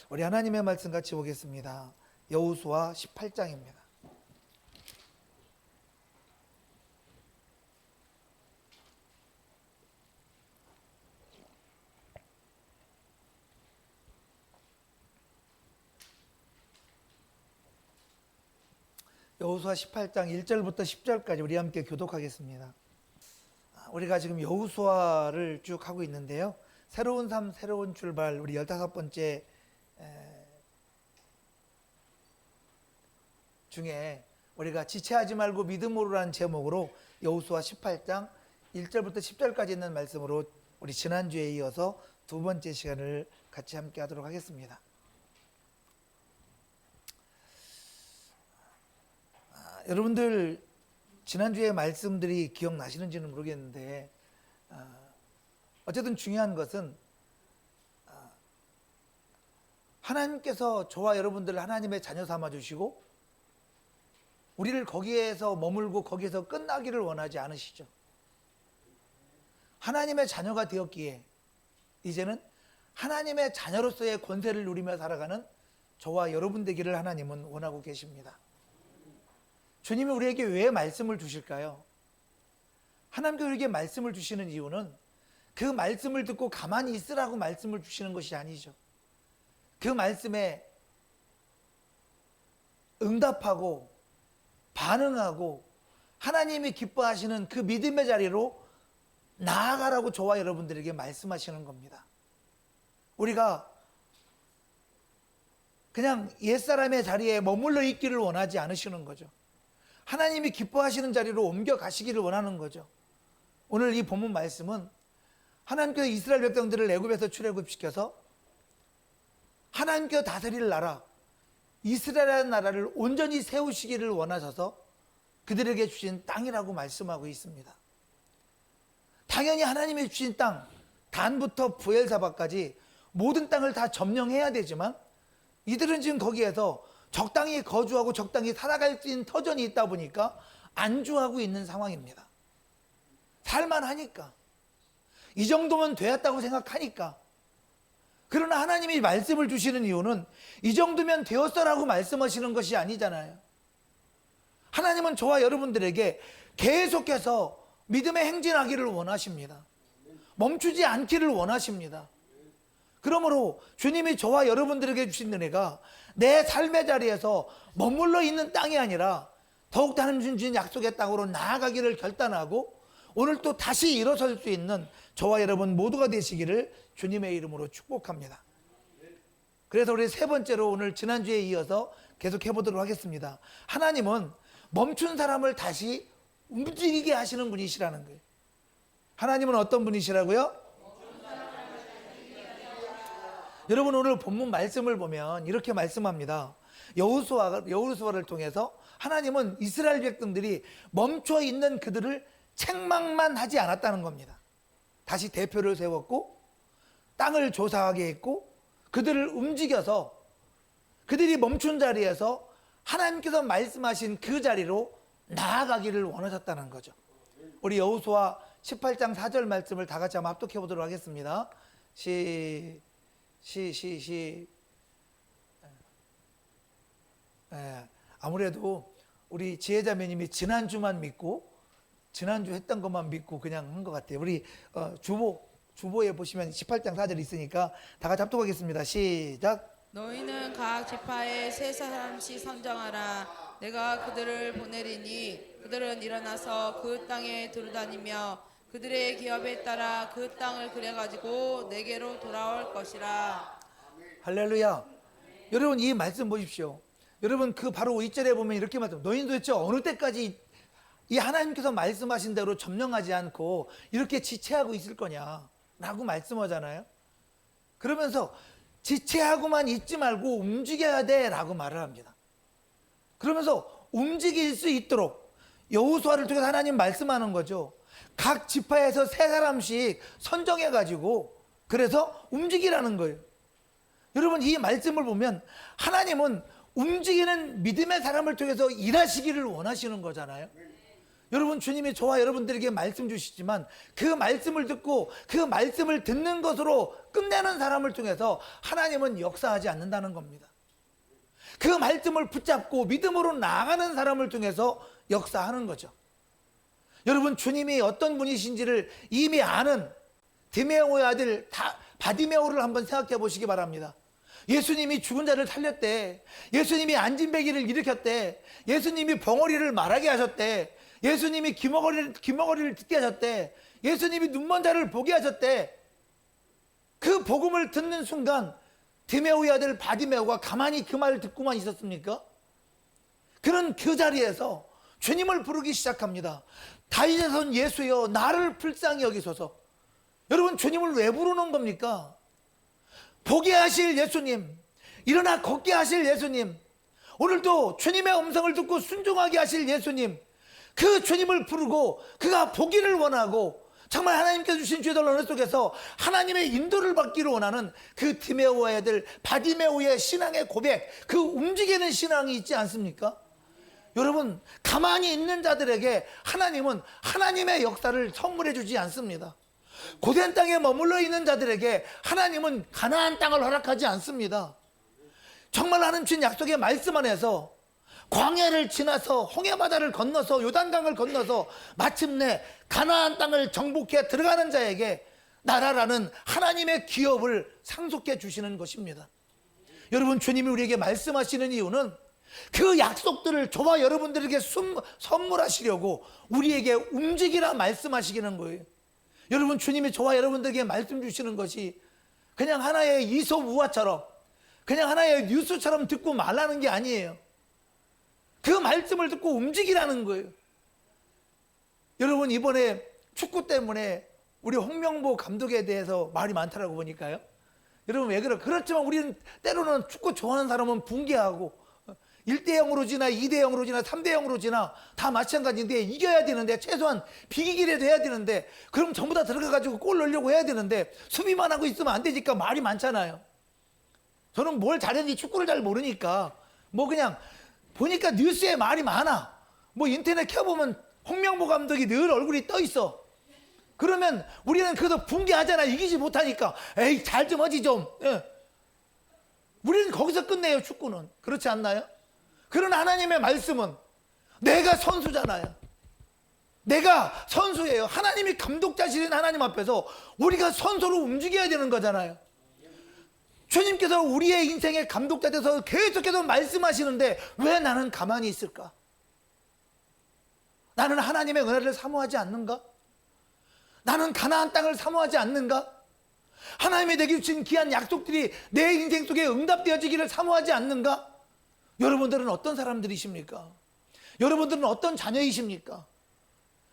우리 하나님의 말씀 같이 보겠습니다. 여호수아 18장입니다. 여호수아 18장 1절부터 10절까지 우리 함께 교독하겠습니다. 우리가 지금 여호수아를 쭉 하고 있는데요. 새로운 삶, 새로운 출발, 우리 15번째 중에 우리가 지체하지 말고 믿음으로라는 제목으로 여호수아 18장 1절부터 10절까지 있는 말씀으로 우리 지난주에 이어서 두 번째 시간을 같이 함께 하도록 하겠습니다. 여러분들 지난주에 말씀들이 기억나시는지는 모르겠는데 어쨌든 중요한 것은 하나님께서 저와 여러분들을 하나님의 자녀 삼아주시고 우리를 거기에서 머물고 거기에서 끝나기를 원하지 않으시죠. 하나님의 자녀가 되었기에 이제는 하나님의 자녀로서의 권세를 누리며 살아가는 저와 여러분 되기를 하나님은 원하고 계십니다. 주님이 우리에게 왜 말씀을 주실까요? 하나님께서 우리에게 말씀을 주시는 이유는 그 말씀을 듣고 가만히 있으라고 말씀을 주시는 것이 아니죠. 그 말씀에 응답하고 반응하고 하나님이 기뻐하시는 그 믿음의 자리로 나아가라고 저와 여러분들에게 말씀하시는 겁니다. 우리가 그냥 옛사람의 자리에 머물러 있기를 원하지 않으시는 거죠. 하나님이 기뻐하시는 자리로 옮겨가시기를 원하는 거죠. 오늘 이 본문 말씀은 하나님께서 이스라엘 백성들을 애굽에서 출애굽시켜서 하나님께서 다스릴 나라 이스라엘이라는 나라를 온전히 세우시기를 원하셔서 그들에게 주신 땅이라고 말씀하고 있습니다. 당연히 하나님이 주신 땅 단부터 부엘사바까지 모든 땅을 다 점령해야 되지만 이들은 지금 거기에서 적당히 거주하고 적당히 살아갈 수 있는 터전이 있다 보니까 안주하고 있는 상황입니다. 살만하니까 이 정도면 되었다고 생각하니까. 그러나 하나님이 말씀을 주시는 이유는 이 정도면 되었어라고 말씀하시는 것이 아니잖아요. 하나님은 저와 여러분들에게 계속해서 믿음의 행진하기를 원하십니다. 멈추지 않기를 원하십니다. 그러므로 주님이 저와 여러분들에게 주신 은혜가 내 삶의 자리에서 머물러 있는 땅이 아니라 더욱더 하나님 주신 약속의 땅으로 나아가기를 결단하고 오늘 또 다시 일어설 수 있는 저와 여러분 모두가 되시기를 주님의 이름으로 축복합니다. 그래서 우리 세 번째로 오늘 지난주에 이어서 계속 해보도록 하겠습니다. 하나님은 멈춘 사람을 다시 움직이게 하시는 분이시라는 거예요. 하나님은 어떤 분이시라고요? 여러분 오늘 본문 말씀을 보면 이렇게 말씀합니다. 여호수아를 통해서 하나님은 이스라엘 백성들이 멈춰 있는 그들을 책망만 하지 않았다는 겁니다. 다시 대표를 세웠고 땅을 조사하게 했고 그들을 움직여서 그들이 멈춘 자리에서 하나님께서 말씀하신 그 자리로 나아가기를 원하셨다는 거죠. 우리 여호수아 18장 4절 말씀을 다 같이 한번 합독해 보도록 하겠습니다. 아무래도 우리 지혜자매님이 지난주만 믿고 지난주 했던 것만 믿고 그냥 한 것 같아요. 우리 주보에 보시면 18장 4절 있으니까 다 같이 합독하겠습니다. 시작. 너희는 각 지파에 세 사람씩 선정하라. 내가 그들을 보내리니 그들은 일어나서 그 땅에 두루다니며 그들의 기업에 따라 그 땅을 그려가지고 내게로 돌아올 것이라. 할렐루야. 여러분 이 말씀 보십시오. 여러분 그 바로 2절에 보면 이렇게 말씀. 너희는 도대체 어느 때까지 이 하나님께서 말씀하신 대로 점령하지 않고 이렇게 지체하고 있을 거냐 라고 말씀하잖아요. 그러면서 지체하고만 있지 말고 움직여야 돼 라고 말을 합니다. 그러면서 움직일 수 있도록 여호수아를 통해서 하나님 말씀하는 거죠. 각 지파에서 세 사람씩 선정해 가지고 그래서 움직이라는 거예요. 여러분 이 말씀을 보면 하나님은 움직이는 믿음의 사람을 통해서 일하시기를 원하시는 거잖아요. 여러분, 주님이 저와 여러분들에게 말씀 주시지만 그 말씀을 듣고 그 말씀을 듣는 것으로 끝내는 사람을 통해서 하나님은 역사하지 않는다는 겁니다. 그 말씀을 붙잡고 믿음으로 나아가는 사람을 통해서 역사하는 거죠. 여러분, 주님이 어떤 분이신지를 이미 아는 디메오의 아들 바디메오를 한번 생각해 보시기 바랍니다. 예수님이 죽은 자를 살렸대. 예수님이 안진뱅이를 일으켰대. 예수님이 벙어리를 말하게 하셨대. 예수님이 귀머거리를 듣게 하셨대. 예수님이 눈먼 자를 보게 하셨대. 그 복음을 듣는 순간 디메오의 아들 바디메오가 가만히 그 말을 듣고만 있었습니까? 그는 그 자리에서 주님을 부르기 시작합니다. 다윗의 son 예수여, 나를 불쌍히 여기소서. 여러분, 주님을 왜 부르는 겁니까? 보게 하실 예수님, 일어나 걷게 하실 예수님, 오늘도 주님의 음성을 듣고 순종하게 하실 예수님, 그 주님을 부르고 그가 보기를 원하고 정말 하나님께서 주신 죄들 언어 속에서 하나님의 인도를 받기를 원하는 그 디메오의 아들 바디메오의 신앙의 고백, 그 움직이는 신앙이 있지 않습니까? 여러분, 가만히 있는 자들에게 하나님은 하나님의 역사를 선물해 주지 않습니다. 고된 땅에 머물러 있는 자들에게 하나님은 가나안 땅을 허락하지 않습니다. 정말 하나님 주신 약속의 말씀 안에서 광야를 지나서 홍해바다를 건너서 요단강을 건너서 마침내 가나안 땅을 정복해 들어가는 자에게 나라라는 하나님의 기업을 상속해 주시는 것입니다. 여러분, 주님이 우리에게 말씀하시는 이유는 그 약속들을 저와 여러분들에게 선물하시려고 우리에게 움직이라 말씀하시기는 거예요. 여러분, 주님이 저와 여러분들에게 말씀 주시는 것이 그냥 하나의 이솝우화처럼, 그냥 하나의 뉴스처럼 듣고 말라는 게 아니에요. 그 말씀을 듣고 움직이라는 거예요. 여러분, 이번에 축구 때문에 우리 홍명보 감독에 대해서 말이 많더라고 보니까요. 여러분, 왜 그래요? 그렇지만 우리는 때로는 축구 좋아하는 사람은 붕괴하고 1대0으로 지나 2대0으로 지나 3대0으로 지나 다 마찬가지인데 이겨야 되는데, 최소한 비기기라도 해야 되는데, 그럼 전부 다 들어가가지고 골 넣으려고 해야 되는데 수비만 하고 있으면 안 되니까 말이 많잖아요. 저는 뭘 잘했는지 축구를 잘 모르니까 뭐 그냥 보니까 뉴스에 말이 많아. 뭐 인터넷 켜보면 홍명보 감독이 늘 얼굴이 떠 있어. 그러면 우리는 그래도 붕괴하잖아. 이기지 못하니까 에이 잘 좀 하지 좀. 예. 우리는 거기서 끝내요. 축구는. 그렇지 않나요? 그러나 하나님의 말씀은 내가 선수잖아요. 내가 선수예요. 하나님이 감독자실인 하나님 앞에서 우리가 선수로 움직여야 되는 거잖아요. 주님께서 우리의 인생의 감독자 돼서 계속해서 말씀하시는데 왜 나는 가만히 있을까? 나는 하나님의 은혜를 사모하지 않는가? 나는 가나안 땅을 사모하지 않는가? 하나님의 내게 주신 귀한 약속들이 내 인생 속에 응답되어지기를 사모하지 않는가? 여러분들은 어떤 사람들이십니까? 여러분들은 어떤 자녀이십니까?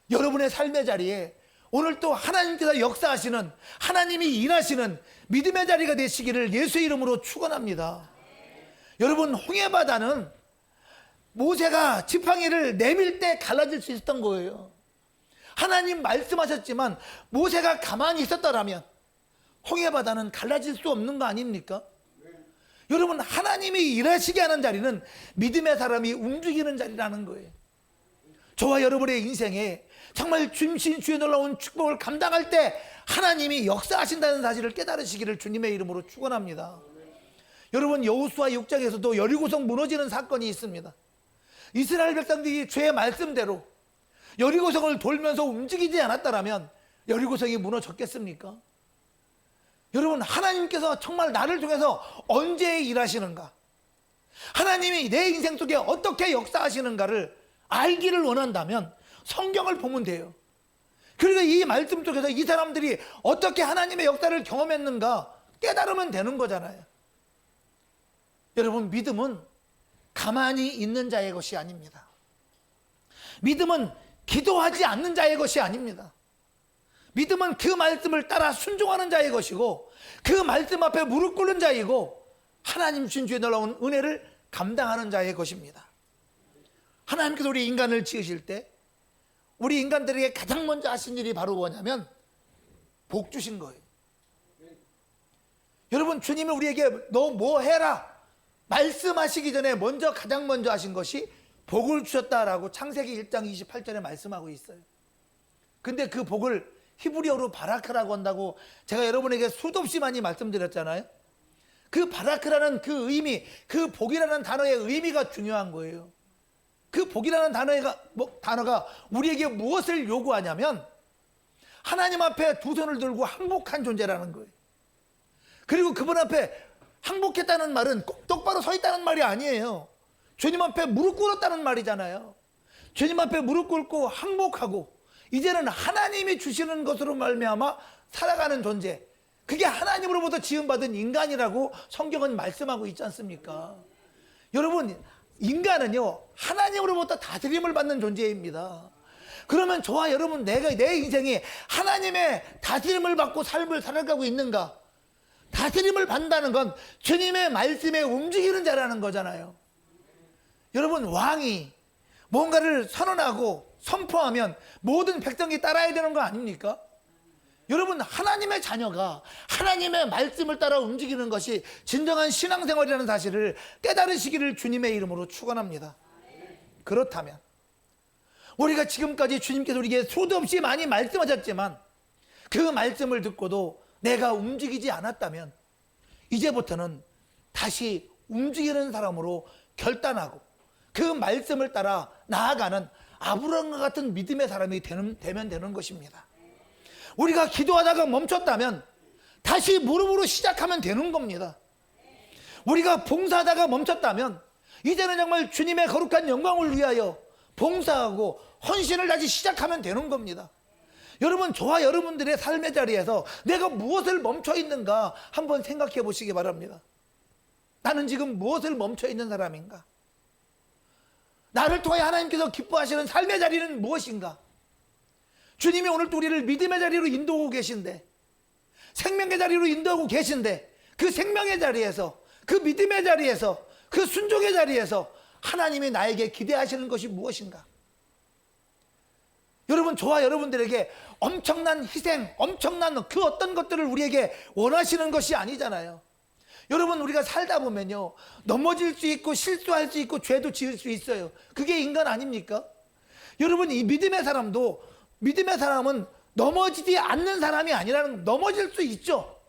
여러분의 삶의 자리에 오늘 또 하나님께서 역사하시는, 하나님이 일하시는 믿음의 자리가 되시기를 예수의 이름으로 축원합니다. 여러분, 홍해바다는 모세가 지팡이를 내밀 때 갈라질 수 있었던 거예요. 하나님 말씀하셨지만 모세가 가만히 있었더라면 홍해바다는 갈라질 수 없는 거 아닙니까? 여러분, 하나님이 일하시게 하는 자리는 믿음의 사람이 움직이는 자리라는 거예요. 저와 여러분의 인생에 정말 주신 주의 놀라운 축복을 감당할 때 하나님이 역사하신다는 사실을 깨달으시기를 주님의 이름으로 축원합니다. 여러분, 여호수아 6장에서도 여리고성 무너지는 사건이 있습니다. 이스라엘 백성들이 주의 말씀대로 여리고성을 돌면서 움직이지 않았다면 여리고성이 무너졌겠습니까? 여러분, 하나님께서 정말 나를 통해서 언제 일하시는가, 하나님이 내 인생 속에 어떻게 역사하시는가를 알기를 원한다면 성경을 보면 돼요. 그리고 이 말씀 속에서 이 사람들이 어떻게 하나님의 역사를 경험했는가 깨달으면 되는 거잖아요. 여러분, 믿음은 가만히 있는 자의 것이 아닙니다. 믿음은 기도하지 않는 자의 것이 아닙니다. 믿음은 그 말씀을 따라 순종하는 자의 것이고, 그 말씀 앞에 무릎 꿇는 자이고, 하나님 주신 주의 놀라운 은혜를 감당하는 자의 것입니다. 하나님께서 우리 인간을 지으실 때 우리 인간들에게 가장 먼저 하신 일이 바로 뭐냐면 복 주신 거예요. 여러분, 주님이 우리에게 너 뭐 해라 말씀하시기 전에 가장 먼저 하신 것이 복을 주셨다라고 창세기 1장 28절에 말씀하고 있어요. 근데 그 복을 히브리어로 바라크라고 한다고 제가 여러분에게 수도 없이 많이 말씀드렸잖아요. 그 바라크라는 그 의미, 그 복이라는 단어의 의미가 중요한 거예요. 그 복이라는 단어가 우리에게 무엇을 요구하냐면 하나님 앞에 두 손을 들고 항복한 존재라는 거예요. 그리고 그분 앞에 항복했다는 말은 꼭 똑바로 서 있다는 말이 아니에요. 주님 앞에 무릎 꿇었다는 말이잖아요. 주님 앞에 무릎 꿇고 항복하고 이제는 하나님이 주시는 것으로 말미암아 살아가는 존재, 그게 하나님으로부터 지음받은 인간이라고 성경은 말씀하고 있지 않습니까? 여러분, 인간은요 하나님으로부터 다스림을 받는 존재입니다. 그러면 저와 여러분, 내 인생이 하나님의 다스림을 받고 삶을 살아가고 있는가? 다스림을 받는다는 건 주님의 말씀에 움직이는 자라는 거잖아요. 여러분, 왕이 뭔가를 선언하고 선포하면 모든 백성이 따라야 되는 거 아닙니까? 여러분, 하나님의 자녀가 하나님의 말씀을 따라 움직이는 것이 진정한 신앙생활이라는 사실을 깨달으시기를 주님의 이름으로 축원합니다. 그렇다면 우리가 지금까지 주님께서 우리에게 수도 없이 많이 말씀하셨지만 그 말씀을 듣고도 내가 움직이지 않았다면 이제부터는 다시 움직이는 사람으로 결단하고 그 말씀을 따라 나아가는 아브라함과 같은 믿음의 사람이 되면 되는 것입니다. 우리가 기도하다가 멈췄다면 다시 무릎으로 시작하면 되는 겁니다. 우리가 봉사하다가 멈췄다면 이제는 정말 주님의 거룩한 영광을 위하여 봉사하고 헌신을 다시 시작하면 되는 겁니다. 여러분, 저와 여러분들의 삶의 자리에서 내가 무엇을 멈춰 있는가 한번 생각해 보시기 바랍니다. 나는 지금 무엇을 멈춰 있는 사람인가? 나를 통해 하나님께서 기뻐하시는 삶의 자리는 무엇인가? 주님이 오늘도 우리를 믿음의 자리로 인도하고 계신데, 생명의 자리로 인도하고 계신데, 그 생명의 자리에서, 그 믿음의 자리에서, 그 순종의 자리에서 하나님이 나에게 기대하시는 것이 무엇인가? 여러분, 저와 여러분들에게 엄청난 희생, 엄청난 그 어떤 것들을 우리에게 원하시는 것이 아니잖아요. 여러분, 우리가 살다 보면요 넘어질 수 있고 실수할 수 있고 죄도 지을 수 있어요. 그게 인간 아닙니까? 여러분, 이 믿음의 사람은 넘어지지 않는 사람이 아니라는, 넘어질 수 있죠.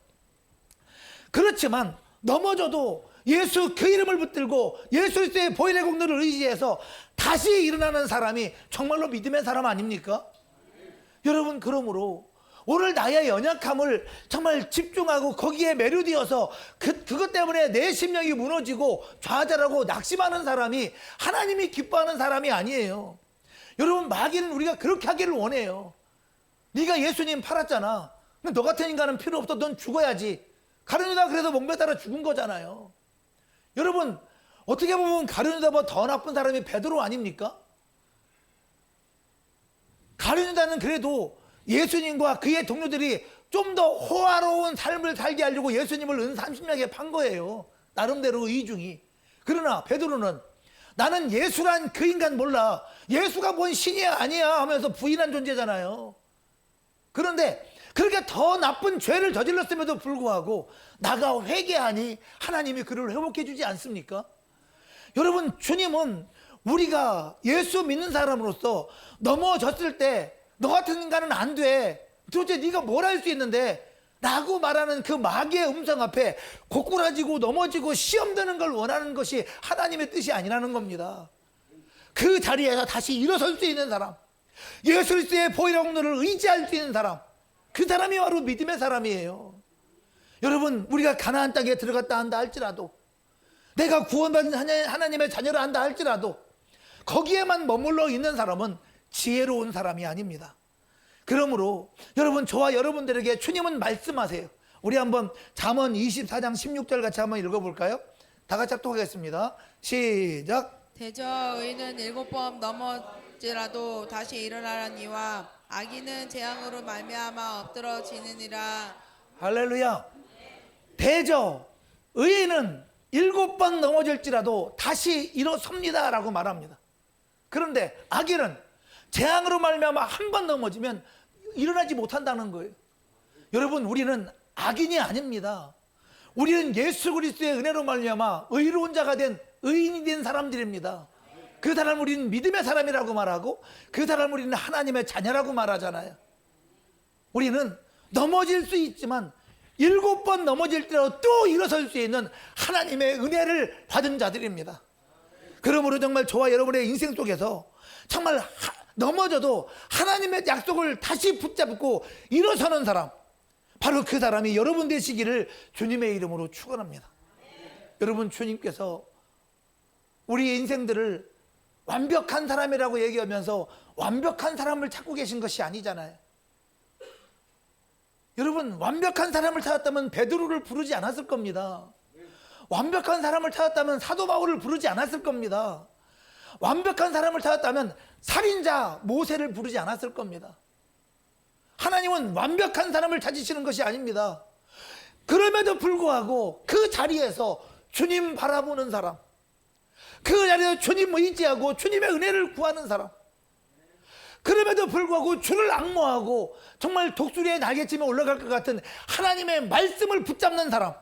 그렇지만 넘어져도 예수 그 이름을 붙들고 예수 그리스도의 보혈의 공로를 의지해서 다시 일어나는 사람이 정말로 믿음의 사람 아닙니까? 여러분, 그러므로 오늘 나의 연약함을 정말 집중하고 거기에 매료되어서 그것 때문에 내 심령이 무너지고 좌절하고 낙심하는 사람이 하나님이 기뻐하는 사람이 아니에요. 여러분, 마귀는 우리가 그렇게 하기를 원해요. 네가 예수님 팔았잖아. 너 같은 인간은 필요 없어. 넌 죽어야지. 가룟유다 그래서 목매 따라 죽은 거잖아요. 여러분, 어떻게 보면 가룟유다보다 더 나쁜 사람이 베드로 아닙니까? 가룟유다는 그래도 예수님과 그의 동료들이 좀 더 호화로운 삶을 살게 하려고 예수님을 은 30냥에 판 거예요. 나름대로 이중이. 그러나 베드로는 나는 예수란 그 인간 몰라. 예수가 뭔 신이야 아니야 하면서 부인한 존재잖아요. 그런데 그렇게 더 나쁜 죄를 저질렀음에도 불구하고 나가 회개하니 하나님이 그를 회복해 주지 않습니까? 여러분, 주님은 우리가 예수 믿는 사람으로서 넘어졌을 때 너 같은 인간은 안 돼. 도대체 네가 뭘 할 수 있는데? 라고 말하는 그 마귀의 음성 앞에 고꾸라지고 넘어지고 시험 드는 걸 원하는 것이 하나님의 뜻이 아니라는 겁니다. 그 자리에서 다시 일어설 수 있는 사람, 예수 그리스도의 보혈의 공로를 의지할 수 있는 사람, 그 사람이 바로 믿음의 사람이에요. 여러분, 우리가 가나안 땅에 들어갔다 한다 할지라도, 내가 구원받은 하나님의 자녀를 한다 할지라도 거기에만 머물러 있는 사람은 지혜로운 사람이 아닙니다. 그러므로 여러분, 저와 여러분들에게 주님은 말씀하세요. 우리 한번 잠언 24장 16절 같이 한번 읽어볼까요? 다 같이 합독하겠습니다. 시작. 대저 의인은 7번 넘어지라도 다시 일어나라니와 악인은 재앙으로 말미암아 엎드러지느니라. 할렐루야. 대저 의인은 7번 넘어질지라도 다시 일어섭니다 라고 말합니다. 그런데 악인은 재앙으로 말미암아 한 번 넘어지면 일어나지 못한다는 거예요. 여러분, 우리는 악인이 아닙니다. 우리는 예수 그리스도의 은혜로 말미암아 의로운 자가 된 의인이 된 사람들입니다. 그 사람 우리는 믿음의 사람이라고 말하고 그 사람 우리는 하나님의 자녀라고 말하잖아요. 우리는 넘어질 수 있지만 7번 넘어질 때라도 또 일어설 수 있는 하나님의 은혜를 받은 자들입니다. 그러므로 정말 저와 여러분의 인생 속에서 정말 넘어져도 하나님의 약속을 다시 붙잡고 일어서는 사람, 바로 그 사람이 여러분 되시기를 주님의 이름으로 축원합니다. 여러분, 주님께서 우리 인생들을 완벽한 사람이라고 얘기하면서 완벽한 사람을 찾고 계신 것이 아니잖아요. 여러분, 완벽한 사람을 찾았다면 베드로를 부르지 않았을 겁니다. 완벽한 사람을 찾았다면 사도 바울을 부르지 않았을 겁니다. 완벽한 사람을 찾았다면 살인자 모세를 부르지 않았을 겁니다. 하나님은 완벽한 사람을 찾으시는 것이 아닙니다. 그럼에도 불구하고 그 자리에서 주님 바라보는 사람, 그 자리에서 주님 의지하고 주님의 은혜를 구하는 사람, 그럼에도 불구하고 주를 앙모하고 정말 독수리의 날개쯤에 올라갈 것 같은 하나님의 말씀을 붙잡는 사람,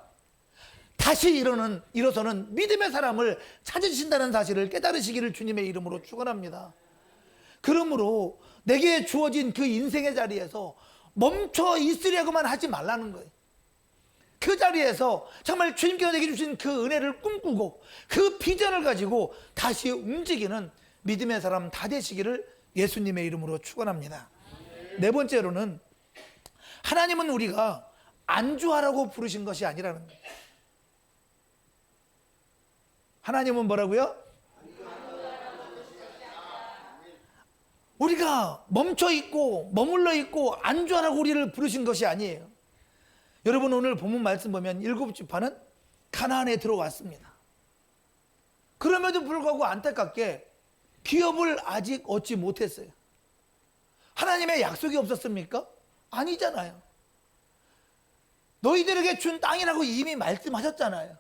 다시 일어서는 믿음의 사람을 찾으신다는 사실을 깨달으시기를 주님의 이름으로 축원합니다. 그러므로 내게 주어진 그 인생의 자리에서 멈춰 있으려고만 하지 말라는 거예요. 그 자리에서 정말 주님께서 내게 주신 그 은혜를 꿈꾸고 그 비전을 가지고 다시 움직이는 믿음의 사람 다 되시기를 예수님의 이름으로 축원합니다. 네 번째로는 하나님은 우리가 안주하라고 부르신 것이 아니라는 거예요. 하나님은 뭐라고요? 우리가 멈춰 있고 머물러 있고 안주하라고 우리를 부르신 것이 아니에요. 여러분, 오늘 본문 말씀 보면 7지파는 가나안에 들어왔습니다. 그럼에도 불구하고 안타깝게 기업을 아직 얻지 못했어요. 하나님의 약속이 없었습니까? 아니잖아요. 너희들에게 준 땅이라고 이미 말씀하셨잖아요.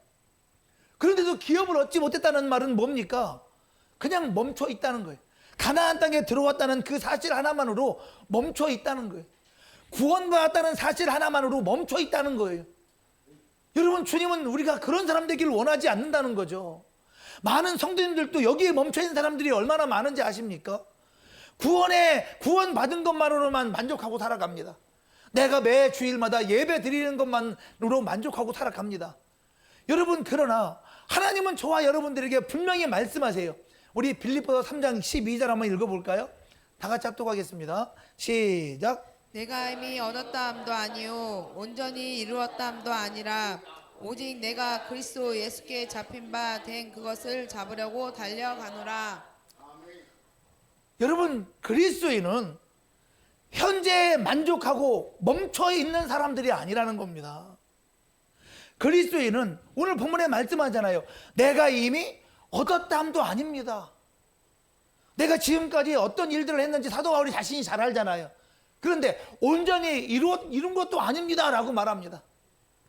그런데도 기업을 얻지 못했다는 말은 뭡니까? 그냥 멈춰 있다는 거예요. 가나안 땅에 들어왔다는 그 사실 하나만으로 멈춰 있다는 거예요. 구원받았다는 사실 하나만으로 멈춰 있다는 거예요. 여러분, 주님은 우리가 그런 사람 되기를 원하지 않는다는 거죠. 많은 성도님들도 여기에 멈춰 있는 사람들이 얼마나 많은지 아십니까? 구원받은 것만으로만 만족하고 살아갑니다. 내가 매 주일마다 예배 드리는 것만으로 만족하고 살아갑니다. 여러분, 그러나 하나님은 저와 여러분들에게 분명히 말씀하세요. 우리 빌립보서 3장 12절 한번 읽어볼까요? 다 같이 합독하겠습니다. 시작. 내가 이미 얻었다 함도 아니요 온전히 이루었다 함도 아니라 오직 내가 그리스도 예수께 잡힌 바 된 그것을 잡으려고 달려가노라. 여러분, 그리스도인은 현재에 만족하고 멈춰 있는 사람들이 아니라는 겁니다. 그리스도인은 오늘 본문에 말씀하잖아요. 내가 이미 얻었다 함도 아닙니다. 내가 지금까지 어떤 일들을 했는지 사도 바울이 자신이 잘 알잖아요. 그런데 온전히 이룬 것도 아닙니다 라고 말합니다.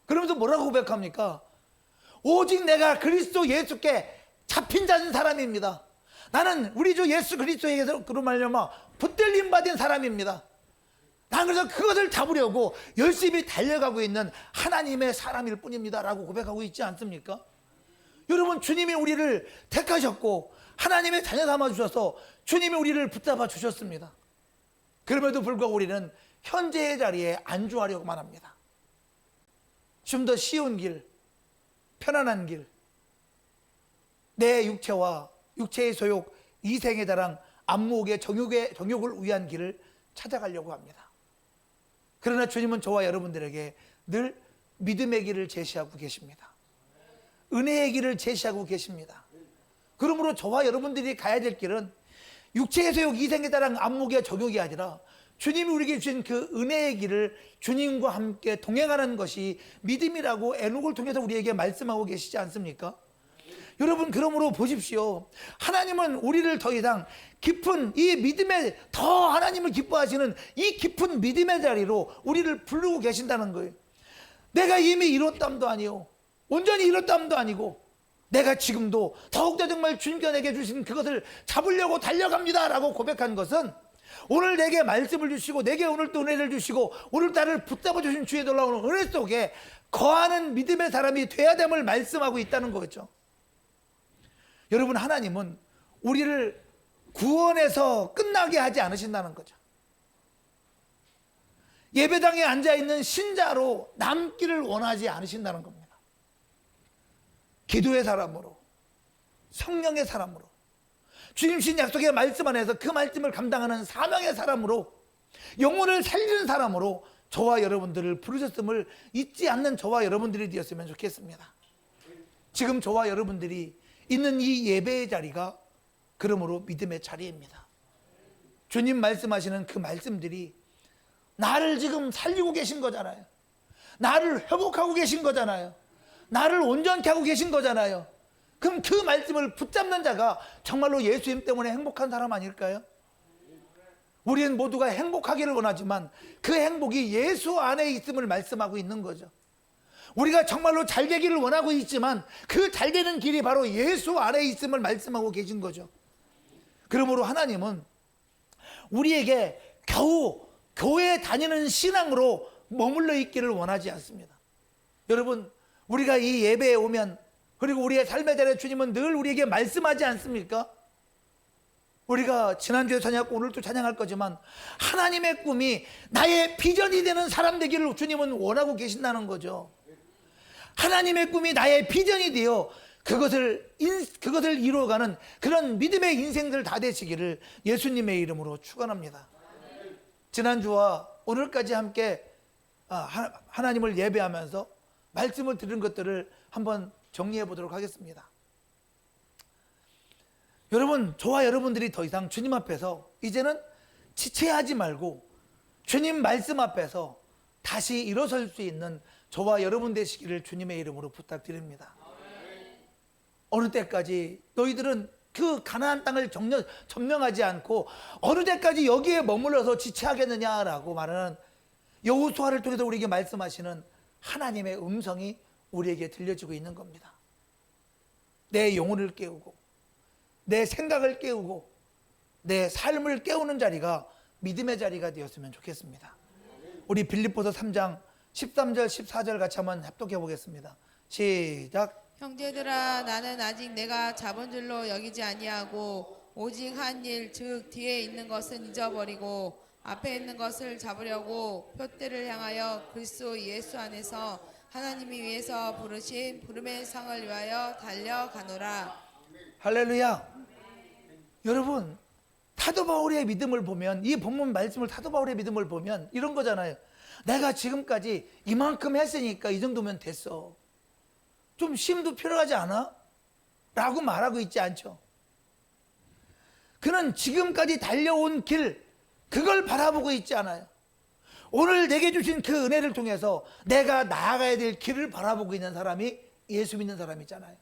그러면서 뭐라고 고백합니까? 오직 내가 그리스도 예수께 잡힌 자인 사람입니다. 나는 우리 주 예수 그리스도에게서 그로 말미암아 붙들림 받은 사람입니다. 나는 그래서 그것을 잡으려고 열심히 달려가고 있는 하나님의 사람일 뿐입니다 라고 고백하고 있지 않습니까? 여러분, 주님이 우리를 택하셨고 하나님의 자녀 삼아 주셔서 주님이 우리를 붙잡아 주셨습니다. 그럼에도 불구하고 우리는 현재의 자리에 안주하려고만 합니다. 좀 더 쉬운 길, 편안한 길, 내 육체와 육체의 소욕, 이생의 자랑, 안목의 정욕을 위한 길을 찾아가려고 합니다. 그러나 주님은 저와 여러분들에게 늘 믿음의 길을 제시하고 계십니다. 은혜의 길을 제시하고 계십니다. 그러므로 저와 여러분들이 가야 될 길은 육체의 소욕, 이생의 자랑, 안목의 정욕이 아니라 주님이 우리에게 주신 그 은혜의 길을 주님과 함께 동행하는 것이 믿음이라고 에녹을 통해서 우리에게 말씀하고 계시지 않습니까? 여러분, 그러므로 보십시오. 하나님은 우리를 더 이상 깊은 이 믿음의, 더 하나님을 기뻐하시는 이 깊은 믿음의 자리로 우리를 부르고 계신다는 거예요. 내가 이미 이뤘담도 아니요 온전히 이뤘담도 아니고 내가 지금도 더욱더 정말 주님께 내게 주신 그것을 잡으려고 달려갑니다 라고 고백한 것은 오늘 내게 말씀을 주시고 내게 오늘 또 은혜를 주시고 오늘 나를 붙잡아 주신 주의 놀라운 은혜 속에 거하는 믿음의 사람이 돼야 됨을 말씀하고 있다는 거죠. 여러분, 하나님은 우리를 구원해서 끝나게 하지 않으신다는 거죠. 예배당에 앉아있는 신자로 남기를 원하지 않으신다는 겁니다. 기도의 사람으로, 성령의 사람으로, 주님 신 약속의 말씀 안에서 그 말씀을 감당하는 사명의 사람으로, 영혼을 살리는 사람으로 저와 여러분들을 부르셨음을 잊지 않는 저와 여러분들이 되었으면 좋겠습니다. 지금 저와 여러분들이 있는 이 예배의 자리가 그러므로 믿음의 자리입니다. 주님 말씀하시는 그 말씀들이 나를 지금 살리고 계신 거잖아요. 나를 회복하고 계신 거잖아요. 나를 온전케 하고 계신 거잖아요. 그럼 그 말씀을 붙잡는 자가 정말로 예수님 때문에 행복한 사람 아닐까요? 우리는 모두가 행복하기를 원하지만 그 행복이 예수 안에 있음을 말씀하고 있는 거죠. 우리가 정말로 잘 되기를 원하고 있지만 그 잘 되는 길이 바로 예수 안에 있음을 말씀하고 계신 거죠. 그러므로 하나님은 우리에게 겨우 교회 다니는 신앙으로 머물러 있기를 원하지 않습니다. 여러분, 우리가 이 예배에 오면, 그리고 우리의 삶의 자리에 주님은 늘 우리에게 말씀하지 않습니까? 우리가 지난주에 찬양했고 오늘도 찬양할 거지만 하나님의 꿈이 나의 비전이 되는 사람 되기를 주님은 원하고 계신다는 거죠. 하나님의 꿈이 나의 비전이 되어 그것을 이루어가는 그런 믿음의 인생들 다 되시기를 예수님의 이름으로 축원합니다. 지난주와 오늘까지 함께 하나님을 예배하면서 말씀을 들은 것들을 한번 정리해 보도록 하겠습니다. 여러분, 저와 여러분들이 더 이상 주님 앞에서 이제는 지체하지 말고 주님 말씀 앞에서 다시 일어설 수 있는 저와 여러분 되시기를 주님의 이름으로 부탁드립니다. 어느 때까지 너희들은 그 가나안 땅을 점령하지 않고 어느 때까지 여기에 머물러서 지체하겠느냐라고 말하는 여호수아를 통해서 우리에게 말씀하시는 하나님의 음성이 우리에게 들려지고 있는 겁니다. 내 영혼을 깨우고 내 생각을 깨우고 내 삶을 깨우는 자리가 믿음의 자리가 되었으면 좋겠습니다. 우리 빌립보서 3장 13절 14절 같이 한번 합독해 보겠습니다. 시작. 형제들아, 나는 아직 내가 잡은 줄로 여기지 아니하고 오직 한 일, 즉 뒤에 있는 것은 잊어버리고 앞에 있는 것을 잡으려고 표대를 향하여 그리스도 예수 안에서 하나님이 위에서 부르신 부름의 상을 위하여 달려가노라. 할렐루야. 여러분, 사도 바울의 믿음을 보면, 이 본문 말씀을 사도 바울의 믿음을 보면 이런 거잖아요. 내가 지금까지 이만큼 했으니까 이 정도면 됐어. 좀 쉼도 필요하지 않아? 라고 말하고 있지 않죠. 그는 지금까지 달려온 길, 그걸 바라보고 있지 않아요. 오늘 내게 주신 그 은혜를 통해서 내가 나아가야 될 길을 바라보고 있는 사람이 예수 믿는 사람이잖아요.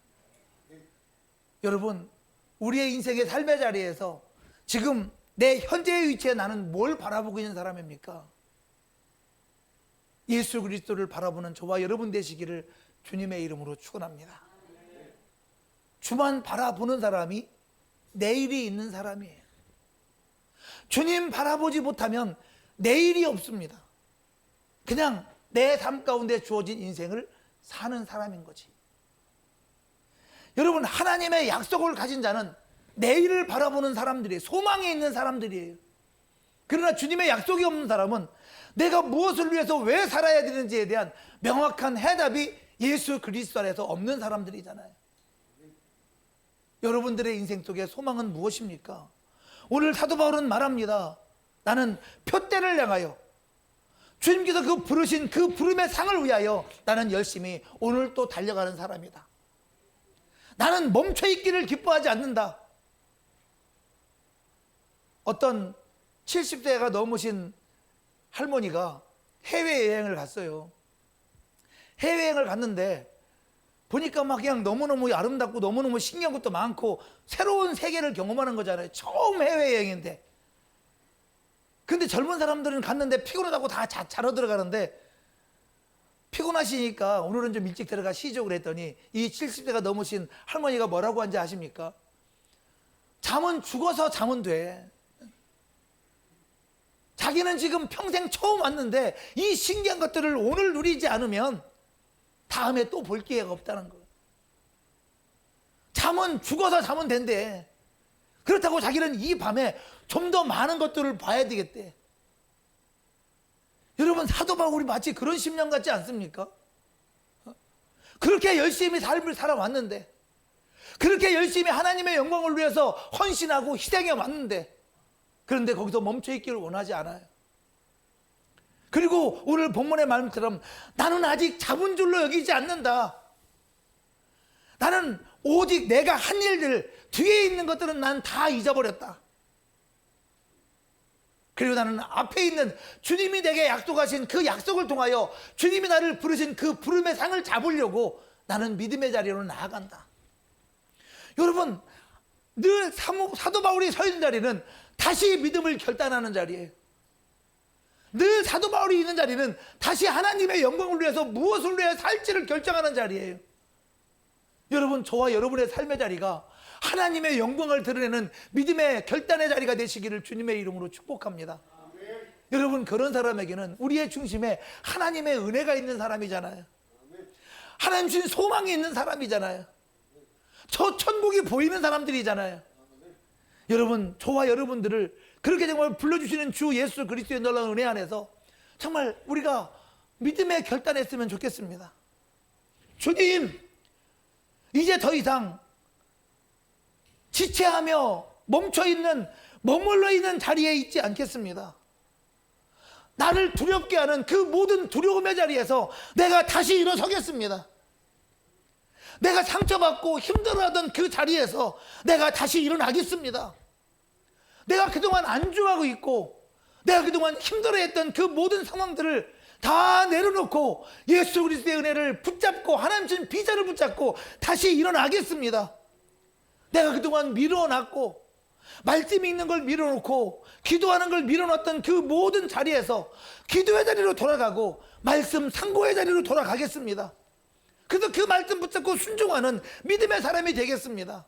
여러분, 우리의 인생의 삶의 자리에서 지금 내 현재의 위치에 나는 뭘 바라보고 있는 사람입니까? 예수 그리스도를 바라보는 저와 여러분 되시기를 주님의 이름으로 축원합니다. 주만 바라보는 사람이 내일이 있는 사람이에요. 주님 바라보지 못하면 내일이 없습니다. 그냥 내 삶 가운데 주어진 인생을 사는 사람인 거지. 여러분, 하나님의 약속을 가진 자는 내일을 바라보는 사람들이에요. 소망이 있는 사람들이에요. 그러나 주님의 약속이 없는 사람은 내가 무엇을 위해서 왜 살아야 되는지에 대한 명확한 해답이 예수 그리스도 안에서 없는 사람들이잖아요. 여러분들의 인생 속에 소망은 무엇입니까? 오늘 사도 바울은 말합니다. 나는 표대를 향하여, 주님께서 그 부르신 그 부름의 상을 위하여 나는 열심히 오늘 또 달려가는 사람이다. 나는 멈춰있기를 기뻐하지 않는다. 어떤 70세가 넘으신 할머니가 해외여행을 갔어요. 해외여행을 갔는데 보니까 막 그냥 너무너무 아름답고 너무너무 신기한 것도 많고 새로운 세계를 경험하는 거잖아요. 처음 해외여행인데. 근데 젊은 사람들은 갔는데 피곤하다고 다 자러 들어가는데, 피곤하시니까 오늘은 좀 일찍 들어가 쉬죠 그랬더니 이 70세가 넘으신 할머니가 뭐라고 한지 아십니까? 잠은 죽어서 자면 돼. 자기는 지금 평생 처음 왔는데 이 신기한 것들을 오늘 누리지 않으면 다음에 또 볼 기회가 없다는 거예요. 잠은 죽어서 자면 된대. 그렇다고 자기는 이 밤에 좀 더 많은 것들을 봐야 되겠대. 여러분, 사도 바울이 마치 그런 심령 같지 않습니까? 그렇게 열심히 삶을 살아왔는데, 그렇게 열심히 하나님의 영광을 위해서 헌신하고 희생해 왔는데, 그런데 거기서 멈춰 있기를 원하지 않아요. 그리고 오늘 본문의 말씀처럼 나는 아직 잡은 줄로 여기지 않는다. 나는 오직 내가 한 일들, 뒤에 있는 것들은 난 다 잊어버렸다. 그리고 나는 앞에 있는 주님이 내게 약속하신 그 약속을 통하여 주님이 나를 부르신 그 부름의 상을 잡으려고 나는 믿음의 자리로 나아간다. 여러분, 늘 사도 바울이 서 있는 자리는 다시 믿음을 결단하는 자리예요. 늘 사도 바울이 있는 자리는 다시 하나님의 영광을 위해서 무엇을 위해 살지를 결정하는 자리예요. 여러분, 저와 여러분의 삶의 자리가 하나님의 영광을 드러내는 믿음의 결단의 자리가 되시기를 주님의 이름으로 축복합니다. 여러분, 그런 사람에게는 우리의 중심에 하나님의 은혜가 있는 사람이잖아요. 하나님 주신 소망이 있는 사람이잖아요. 저 천국이 보이는 사람들이잖아요. 여러분, 저와 여러분들을 그렇게 정말 불러주시는 주 예수 그리스도의 놀라운 은혜 안에서 정말 우리가 믿음의 결단했으면 좋겠습니다. 주님, 이제 더 이상 지체하며 멈춰있는, 머물러 있는 자리에 있지 않겠습니다. 나를 두렵게 하는 그 모든 두려움의 자리에서 내가 다시 일어서겠습니다. 내가 상처받고 힘들어하던 그 자리에서 내가 다시 일어나겠습니다. 내가 그동안 안주하고 있고 내가 그동안 힘들어했던 그 모든 상황들을 다 내려놓고 예수 그리스도의 은혜를 붙잡고 하나님 주신 비전을 붙잡고 다시 일어나겠습니다. 내가 그동안 미뤄놨고 말씀 읽는 걸 미뤄놓고 기도하는 걸 미뤄놨던 그 모든 자리에서 기도의 자리로 돌아가고 말씀 상고의 자리로 돌아가겠습니다. 그래서 그 말씀 붙잡고 순종하는 믿음의 사람이 되겠습니다.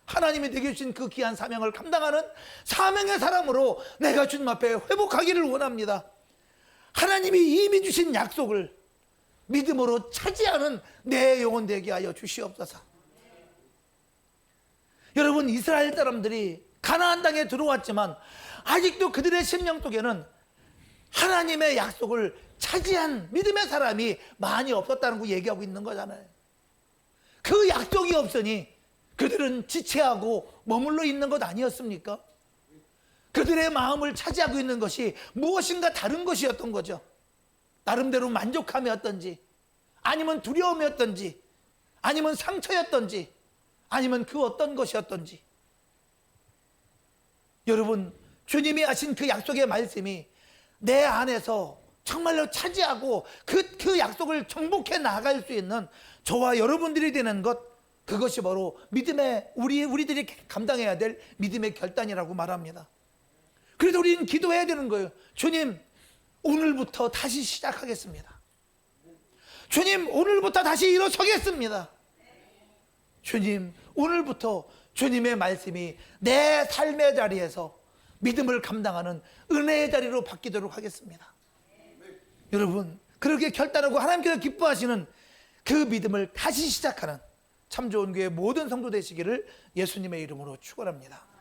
하나님이 되게 주신 그 귀한 사명을 감당하는 사명의 사람으로 내가 주님 앞에 회복하기를 원합니다. 하나님이 이미 주신 약속을 믿음으로 차지하는 내 영혼 되게 하여 주시옵소서. 여러분, 이스라엘 사람들이 가나안 땅에 들어왔지만 아직도 그들의 심령 속에는 하나님의 약속을 차지한 믿음의 사람이 많이 없었다는 거 얘기하고 있는 거잖아요. 그 약속이 없으니 그들은 지체하고 머물러 있는 것 아니었습니까? 그들의 마음을 차지하고 있는 것이 무엇인가 다른 것이었던 거죠. 나름대로 만족함이었던지, 아니면 두려움이었던지, 아니면 상처였던지, 아니면 그 어떤 것이었던지. 여러분, 주님이 하신 그 약속의 말씀이 내 안에서 정말로 차지하고 그 약속을 정복해 나아갈 수 있는 저와 여러분들이 되는 것, 그것이 바로 믿음의 우리들이 감당해야 될 믿음의 결단이라고 말합니다. 그래서 우리는 기도해야 되는 거예요. 주님, 오늘부터 다시 시작하겠습니다. 주님, 오늘부터 다시 일어서겠습니다. 주님, 오늘부터 주님의 말씀이 내 삶의 자리에서 믿음을 감당하는 은혜의 자리로 바뀌도록 하겠습니다. 여러분, 그렇게 결단하고 하나님께서 기뻐하시는 그 믿음을 다시 시작하는 참 좋은 교회 모든 성도 되시기를 예수님의 이름으로 축원합니다.